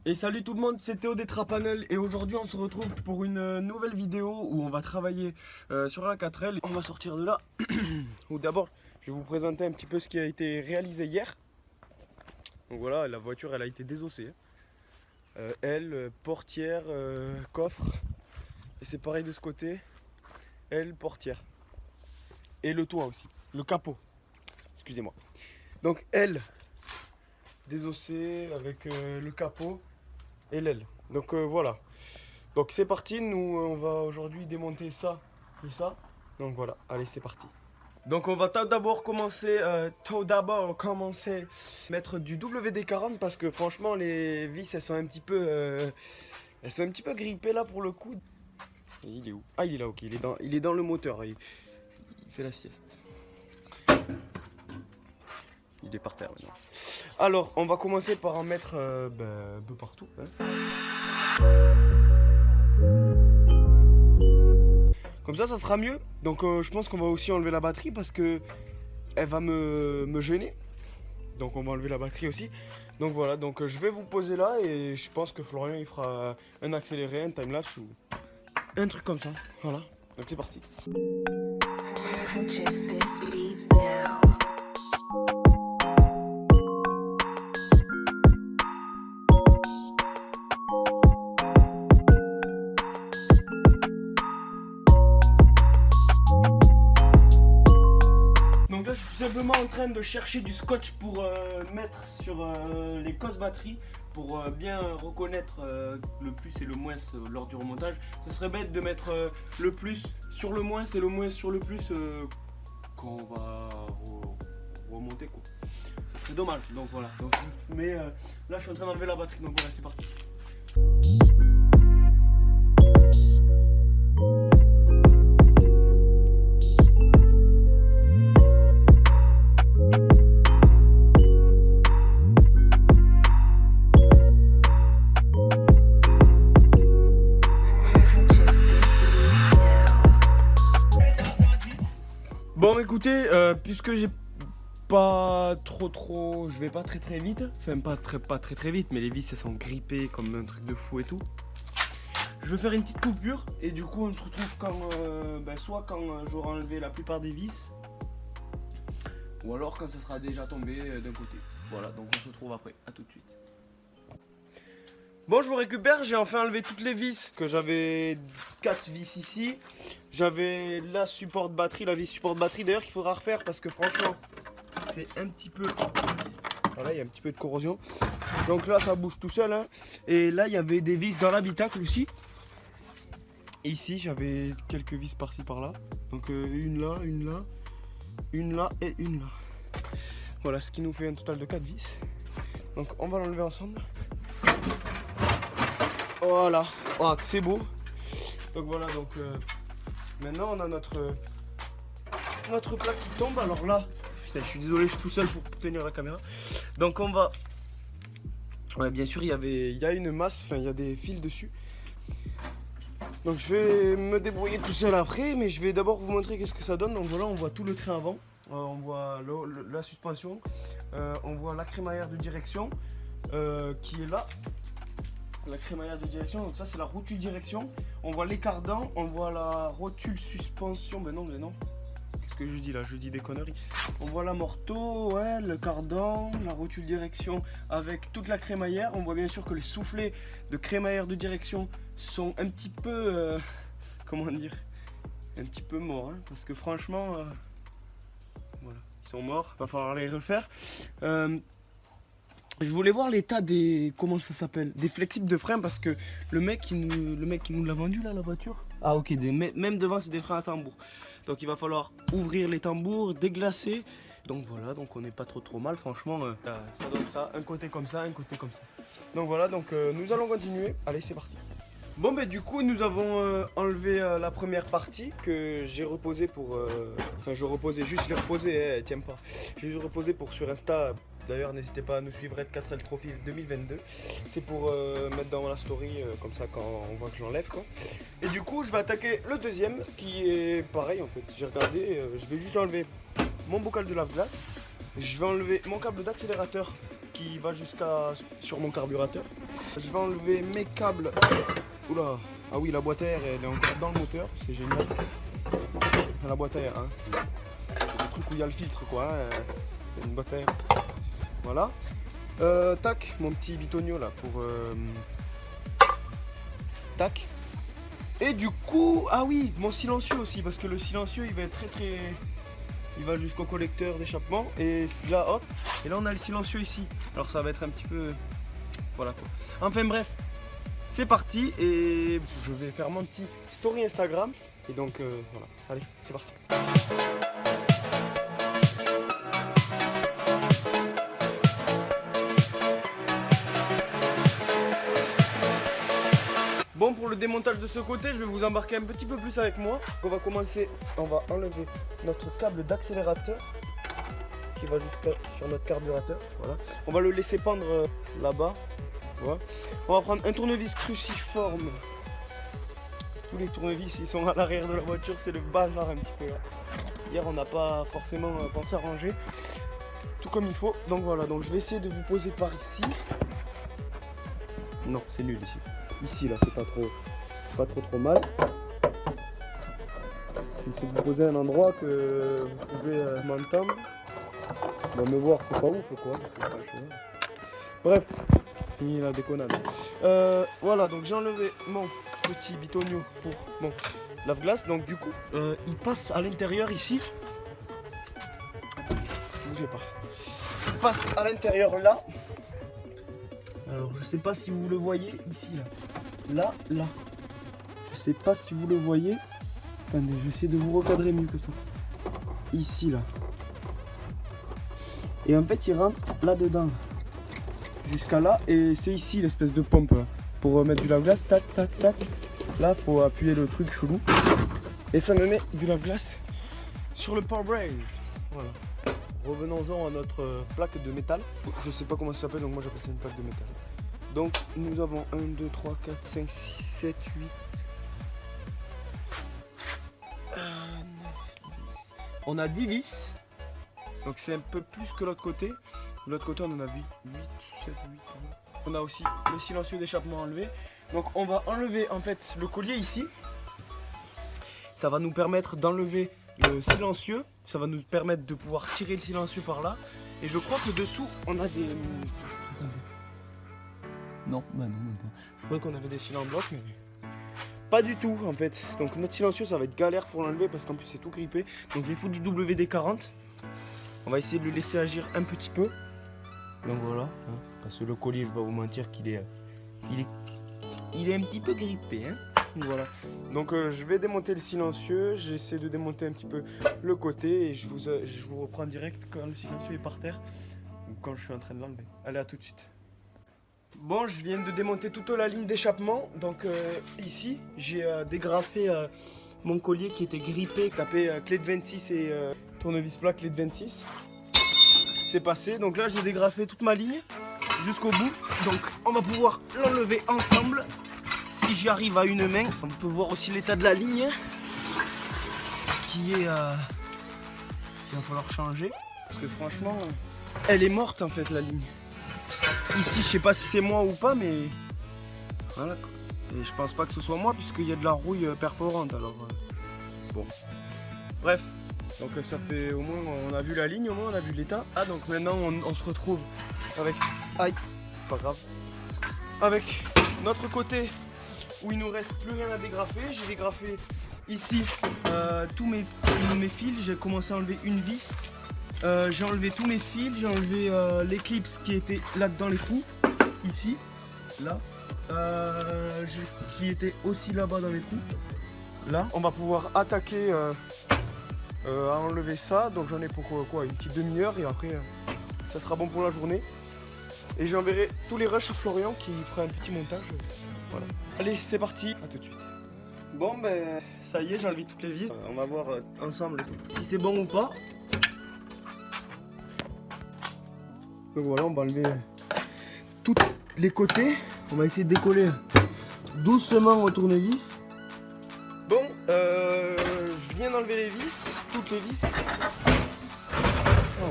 Et salut tout le monde, c'est Théo des Trapanel et aujourd'hui on se retrouve pour une nouvelle vidéo où on va travailler sur la 4L. On va sortir de là. Ou d'abord, je vais vous présenter un petit peu ce qui a été réalisé hier. Donc voilà, la voiture elle a été désossée. Elle, portière, coffre. Et c'est pareil de ce côté. Elle, portière. Et le toit aussi, le capot. Excusez-moi. Donc elle, désossée avec le capot. Et l'aile. Donc voilà. Donc c'est parti, nous on va aujourd'hui démonter ça et ça. Donc voilà, allez c'est parti. Donc on va tout d'abord commencer mettre du WD-40 parce que franchement les vis elles sont un petit peu grippées là pour le coup. Et il est où? Ah il est là, ok, il est dans le moteur, il fait la sieste. Il est par terre maintenant. Alors on va commencer par en mettre un peu partout. Hein. Comme ça sera mieux. Donc je pense qu'on va aussi enlever la batterie parce que elle va me gêner. Donc on va enlever la batterie aussi. Donc voilà, donc je vais vous poser là et je pense que Florian il fera un accéléré, un timelapse ou un truc comme ça. Voilà, donc c'est parti. Donc là je suis simplement en train de chercher du scotch pour mettre sur les cosses batteries pour bien reconnaître le plus et le moins lors du remontage. Ce serait bête de mettre le plus sur le moins et le moins sur le plus quand on va remonter quoi. Ce serait dommage, donc voilà. Donc, mais là je suis en train d'enlever la batterie, donc voilà c'est parti. Bon écoutez, puisque j'ai pas trop, je vais pas très vite, enfin pas très vite, mais les vis elles sont grippées comme un truc de fou et tout. Je vais faire une petite coupure et du coup on se retrouve quand, soit quand j'aurai enlevé la plupart des vis, ou alors quand ça sera déjà tombé d'un côté. Voilà, donc on se retrouve après, à tout de suite. Bon, je vous récupère, j'ai enfin enlevé toutes les vis, que j'avais 4 vis ici. J'avais la support batterie, la vis support batterie d'ailleurs qu'il faudra refaire parce que franchement, c'est un petit peu... Voilà, il y a un petit peu de corrosion. Donc là, ça bouge tout seul. Hein. Et là, il y avait des vis dans l'habitacle aussi. Et ici, j'avais quelques vis par-ci par-là. Donc une là, une là, une là et une là. Voilà, ce qui nous fait un total de 4 vis. Donc on va l'enlever ensemble. Voilà, oh, c'est beau. Donc voilà, donc maintenant on a notre plaque qui tombe. Alors là, putain, je suis désolé, je suis tout seul pour tenir la caméra. Donc on va, ouais, bien sûr il y a une masse, enfin il y a des fils dessus. Donc je vais me débrouiller tout seul après, mais je vais d'abord vous montrer qu'est-ce que ça donne. Donc voilà, on voit tout le train avant, on voit la suspension, on voit la crémaillère de direction qui est là. La crémaillère de direction, donc ça c'est la rotule direction. On voit les cardans, on voit la rotule suspension. Mais non. Qu'est-ce que je dis là? Je dis des conneries. On voit la morteau, ouais, le cardan, la rotule direction avec toute la crémaillère. On voit bien sûr que les soufflets de crémaillère de direction sont un petit peu, comment dire, un petit peu morts. Hein, parce que franchement, voilà, ils sont morts. Va falloir les refaire. Je voulais voir l'état des, comment ça s'appelle, des flexibles de frein parce que le mec qui nous l'a vendu là, la voiture. Ah ok, même devant c'est des freins à tambour. Donc il va falloir ouvrir les tambours, déglacer. Donc voilà, donc on n'est pas trop mal franchement. Ça donne ça, un côté comme ça, un côté comme ça. Donc voilà, donc nous allons continuer. Allez c'est parti. Bon ben du coup nous avons enlevé la première partie que j'ai reposée pour... Enfin je reposais juste, je l'ai reposée, elle tient pas. J'ai juste reposé pour sur Insta. D'ailleurs n'hésitez pas à nous suivre Red4L Trophy 2022. C'est pour mettre dans la story comme ça quand on voit que je l'enlève quoi. Et du coup je vais attaquer le deuxième qui est pareil en fait. J'ai regardé, je vais juste enlever mon bocal de lave-glace. Je vais enlever mon câble d'accélérateur qui va jusqu'à sur mon carburateur. Je vais enlever mes câbles. Oula. Ah oui, la boîte à air, elle est encore dans le moteur. C'est génial. La boîte à air, hein. C'est le truc où il y a le filtre, quoi. Hein. Une boîte à air. Voilà. Tac, mon petit bitonio là pour... Tac. Et du coup, ah oui, mon silencieux aussi, parce que le silencieux il va être très... Il va jusqu'au collecteur d'échappement. Et là, hop. Et là on a le silencieux ici. Alors ça va être un petit peu... Voilà quoi. Enfin bref, c'est parti. Et je vais faire mon petit story Instagram. Et donc voilà, allez, c'est parti. Bon, pour le démontage de ce côté, je vais vous embarquer un petit peu plus avec moi. On va commencer, on va enlever notre câble d'accélérateur qui va sur notre carburateur. Voilà. On va le laisser pendre là-bas. Voilà. On va prendre un tournevis cruciforme. Tous les tournevis ils sont à l'arrière de la voiture, c'est le bazar un petit peu là. Hier on n'a pas forcément pensé à ranger tout comme il faut. Donc voilà, donc je vais essayer de vous poser par ici. Non, c'est nul ici. Ici là, c'est pas trop mal. J'essaie de vous poser un endroit que vous pouvez m'entendre. Bon, me voir, c'est pas ouf quoi. Pas bref, fini la déconnade. Voilà, donc j'ai enlevé mon petit bitonio pour mon lave-glace. Donc du coup, il passe à l'intérieur ici. Bougez pas. Il passe à l'intérieur là. Alors je sais pas si vous le voyez ici là. Là. Je sais pas si vous le voyez. Attendez, je vais essayer de vous recadrer mieux que ça. Ici là. Et en fait il rentre là-dedans. Jusqu'à là. Et c'est ici l'espèce de pompe là. Pour mettre du lave-glace. Tac, tac, tac. Là faut appuyer le truc chelou. Et ça me met du lave-glace sur le power brace. Voilà. Revenons-en à notre plaque de métal. Je sais pas comment ça s'appelle, donc moi j'appelle ça une plaque de métal. Donc nous avons 1, 2, 3, 4, 5, 6, 7, 8, 9, 10. On a 10 vis. Donc c'est un peu plus que l'autre côté. De l'autre côté on en a 8, 7, 8. On a aussi le silencieux d'échappement enlevé. Donc on va enlever en fait le collier ici. Ça va nous permettre d'enlever le silencieux. Ça va nous permettre de pouvoir tirer le silencieux par là. Et je crois que dessous on a des... Non, bah non, même pas. Je croyais qu'on avait des cylindres en bloc, mais pas du tout en fait. Donc notre silencieux ça va être galère pour l'enlever parce qu'en plus c'est tout grippé. Donc je vais foutre du WD-40. On va essayer de le laisser agir un petit peu. Donc voilà, hein, parce que le collier, je vais pas vous mentir qu'il est, il est un petit peu grippé, hein. Voilà. Donc je vais démonter le silencieux. J'essaie de démonter un petit peu le côté et je vous reprends direct quand le silencieux est par terre ou quand je suis en train de l'enlever. Allez, à tout de suite. Bon, je viens de démonter toute la ligne d'échappement. Donc ici, j'ai dégrafé mon collier qui était grippé, capé clé de 26 et tournevis plat clé de 26. C'est passé. Donc là, j'ai dégrafé toute ma ligne jusqu'au bout. Donc on va pouvoir l'enlever ensemble. Si j'y arrive à une main, on peut voir aussi l'état de la ligne qui est... il va falloir changer. Parce que franchement, elle est morte en fait la ligne. Ici, je sais pas si c'est moi ou pas, mais voilà quoi. Et je pense pas que ce soit moi puisqu'il y a de la rouille perforante. Alors bon, bref. Donc ça fait au moins, on a vu la ligne, au moins on a vu l'état. Ah donc maintenant on se retrouve avec, aïe, pas grave, avec notre côté où il nous reste plus rien à dégrafer. J'ai dégrafé ici tous mes fils. J'ai commencé à enlever une vis. J'ai enlevé tous mes fils, j'ai enlevé l'éclipse qui était là dans les trous, ici, là, qui était aussi là-bas dans les trous, là. On va pouvoir attaquer à enlever ça, donc j'en ai pour quoi, une petite demi-heure et après ça sera bon pour la journée. Et j'enverrai tous les rushs à Florian qui fera un petit montage. Voilà. Allez, c'est parti, à tout de suite. Bon ben, ça y est, j'ai enlevé toutes les vis. On va voir ensemble si c'est bon ou pas. Donc voilà, on va enlever tous les côtés. On va essayer de décoller doucement au tournevis. Bon, je viens d'enlever les vis, toutes les vis.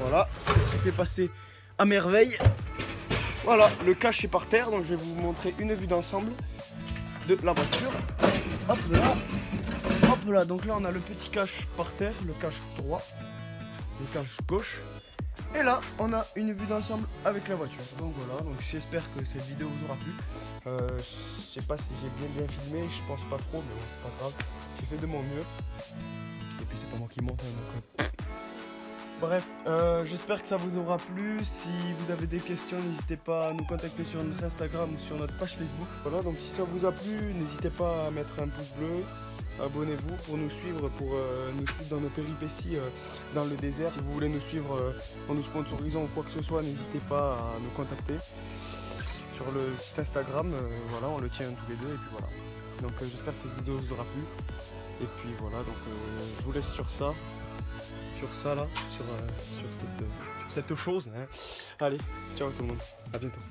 Voilà, ça fait passer à merveille. Voilà, le cache est par terre, donc je vais vous montrer une vue d'ensemble de la voiture. Hop là, hop là, donc là on a le petit cache par terre, le cache droit, le cache gauche. Et là, on a une vue d'ensemble avec la voiture. Donc voilà, donc j'espère que cette vidéo vous aura plu. Je sais pas si j'ai bien filmé, je pense pas trop, mais bon, c'est pas grave. J'ai fait de mon mieux. Et puis c'est pas moi qui monte, hein, donc... Bref, j'espère que ça vous aura plu. Si vous avez des questions, n'hésitez pas à nous contacter sur notre Instagram ou sur notre page Facebook. Voilà, donc si ça vous a plu, n'hésitez pas à mettre un pouce bleu. Abonnez-vous pour nous suivre, dans nos péripéties dans le désert. Si vous voulez nous suivre en nous sponsorisant ou quoi que ce soit, n'hésitez pas à nous contacter sur le site Instagram. Voilà, on le tient tous les deux et puis voilà. Donc j'espère que cette vidéo vous aura plu. Et puis voilà, donc je vous laisse sur ça. Sur cette chose. Hein. Allez, ciao tout le monde, à bientôt.